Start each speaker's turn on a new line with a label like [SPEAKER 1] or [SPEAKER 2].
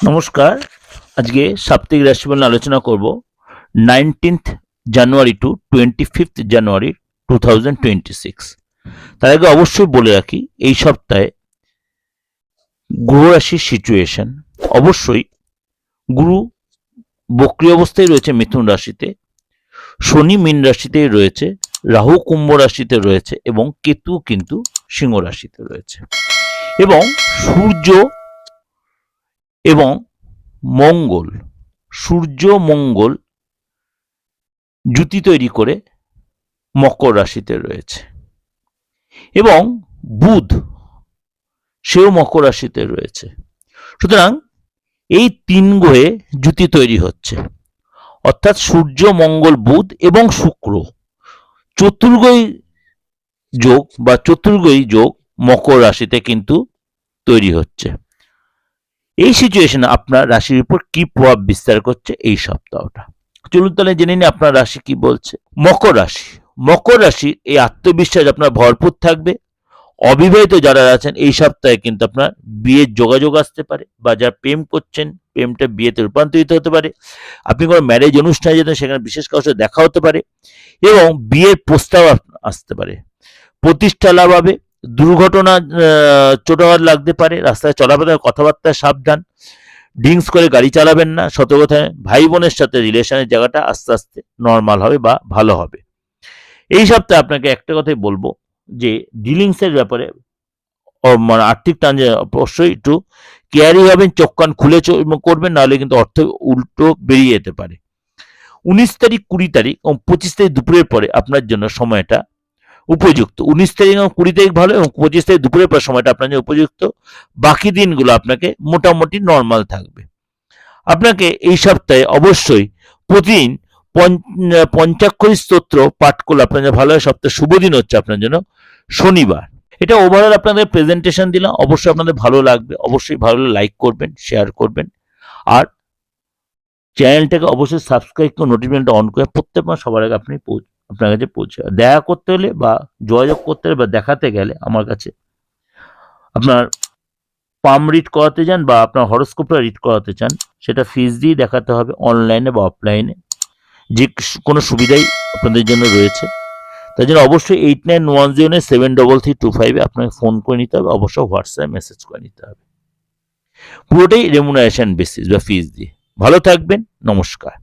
[SPEAKER 1] নমস্কার। আজকে সাপ্তাহিক রাশিফল নিয়ে আলোচনা করব 19th জানুয়ারি টু 25th জানুয়ারি 2026। তার আগে অবশ্যই বলে রাখি, এই সপ্তাহে গ্রহ রাশির সিচুয়েশন। অবশ্যই গুরু বক্রী অবস্থায় রয়েছে মিথুন রাশিতে, শনি মীন রাশিতে রয়েছে, রাহু কুম্ভ রাশিতে রয়েছে এবং কেতু কিন্তু সিংহ রাশিতে রয়েছে। এবং সূর্য এবং মঙ্গল, সূর্য মঙ্গল জুতি তৈরি করে মকর রাশিতে রয়েছে এবং বুধ সেও মকর রাশিতে রয়েছে। সুতরাং এই তিন গ্রহে জুতি তৈরি হচ্ছে, অর্থাৎ সূর্য মঙ্গল বুধ এবং শুক্র চতুর্গ্রহী যোগ বা চতুর্গ্রহী যোগ মকর রাশিতে কিন্তু তৈরি হচ্ছে। এই সিচুয়েশনে আপনার রাশির উপর কি প্রভাব বিস্তার করছে এই সপ্তাহটা, চলুন তাহলে জেনে নিই আপনার রাশি কি বলছে। মকর রাশি, মকর রাশির এই আত্মবিশ্বাস আপনার ভরপুর থাকবে। অবিবাহিত যারা আছেন এই সপ্তাহে কিন্তু আপনার বিয়ের যোগাযোগ আসতে পারে, বা যারা প্রেম করছেন প্রেমটা বিয়েতে রূপান্তরিত হতে পারে। আপনি কোনো ম্যারেজ অনুষ্ঠানে যেতেন সেখানে বিশেষ কারোর সাথে দেখা হতে পারে এবং বিয়ের প্রস্তাব আসতে পারে। প্রতিষ্ঠা লাভ হবে। দুর্ঘটনা ছোটখাটো লাগতে পারে। রাস্তায় চলাফেরার কথাবার্তায় সাবধান। ড্রিঙ্কস করে গাড়ি চালাবেন না, সতর্কতায়। ভাই বোনের সাথে রিলেশনের জায়গাটা আস্তে আস্তে নর্মাল হবে বা ভালো হবে। এই সপ্তাহে আপনাকে একটা কথাই বলবো যে ডিলিংসের ব্যাপারে মানে আর্থিক ট্রানজাকশন অবশ্যই একটু কেয়ারি হবেন, চোখ কান খুলে করবেন, নাহলে কিন্তু অর্থ উল্টো বেরিয়ে যেতে পারে। 19 তারিখ 20 তারিখ এবং 25 তারিখ দুপুরের পরে আপনার জন্য সময়টা উপযুক্ত। 19 তারিখ এবং 20 তারিখ ভালো এবং 25 তারিখ দুপুরের পর সময়টা আপনার জন্য উপযুক্ত। বাকি দিনগুলো আপনাকে মোটামুটি নর্মাল থাকবে। আপনাকে এই সপ্তাহে অবশ্যই প্রতিদিন পঞ্চাক্ষরী স্তোত্র পাঠ করলে আপনার জন্য ভালো হয়। সপ্তাহে শুভ দিন হচ্ছে আপনার জন্য শনিবার। এটা ওভারঅল আপনাদের প্রেজেন্টেশন দিলাম, অবশ্যই আপনাদের ভালো লাগবে। অবশ্যই ভালো লাইক করবেন, শেয়ার করবেন, আর চ্যানেলটাকে অবশ্যই সাবস্ক্রাইব করে নোটিফিকেশনটা অন করে প্রত্যেক মাস সবার আগে আপনার কাছে পৌঁছে। দেখা করতে হলে বা যোগাযোগ করতে হলে বা দেখাতে গেলে আমার কাছে আপনার পাম রিড করাতে যান বা আপনার হরোস্কোপটা রিড করাতে চান, সেটা ফিস দিয়ে দেখাতে হবে, অনলাইনে বা অফলাইনে। যে কোনো সুবিধাই আপনাদের জন্য রয়েছে। তাই জন্য অবশ্যই 8910733325 আপনাকে ফোন করে নিতে হবে, অবশ্যই হোয়াটসঅ্যাপে মেসেজ করে নিতে হবে। পুরোটাই রেমুনারেশন বেসিস বা ফিস দিয়ে। ভালো থাকবেন, নমস্কার।